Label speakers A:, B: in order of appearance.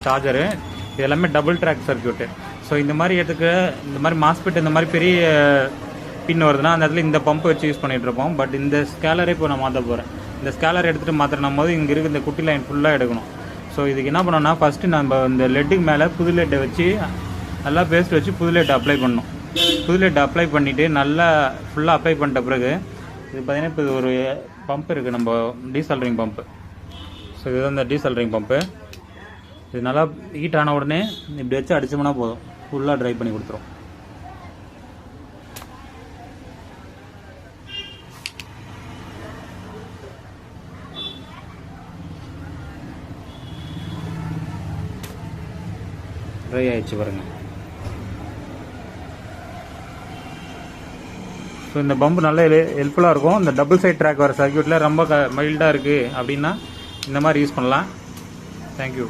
A: Charger. இது எல்லாமே double track circuit. So இந்த மாதிரி இடத்துக்கு இந்த மாதிரி மாஸ்பெட் இந்த மாதிரி பெரிய பின் வருதுன்னா அந்த இடத்துல இந்த பம்பு வச்சு யூஸ் பண்ணிகிட்டு இருப்போம். பட் இந்த ஸ்கேலரே இப்போ நான் மாற்ற போகிறேன். இந்த ஸ்கேலர் எடுத்துகிட்டு மாற்றினும் போது இங்கே இருக்க இந்த குட்டி லைன் ஃபுல்லாக எடுக்கணும். ஸோ இதுக்கு என்ன பண்ணோம்னா ஃபஸ்ட்டு நம்ம இந்த லெட்டுக்கு மேலே புது லெட்டை வச்சு நல்லா பேஸ்ட் வச்சு புது லெட்டை அப்ளை பண்ணணும். புது லெட்டை அப்ளை பண்ணிவிட்டு நல்லா ஃபுல்லாக அப்ளை பண்ணிட்ட பிறகு இது பார்த்திங்கன்னா இப்போ இது ஒரு பம்ப் இருக்குது, நம்ம டீசல்ரிங் பம்ப்பு. ஸோ இதுதான் இந்த டீசல்ரிங் பம்ப்பு. இது நல்லா ஹீட் ஆன உடனே இப்படி வச்சு அடிச்சோம்னா போதும், ஃபுல்லாக ட்ரை பண்ணி கொடுத்துரும். ட்ரை ஆயிடுச்சு பாருங்கள். ஸோ இந்த பம்பு நல்ல ஹெல்ப்ஃபுல்லாக இருக்கும். இந்த டபுள் சைட் ட்ராக் வர சர்க்யூட்டில் ரொம்ப மைல்டாக இருக்குது அப்படின்னா இந்த மாதிரி யூஸ் பண்ணலாம். தேங்க்யூ.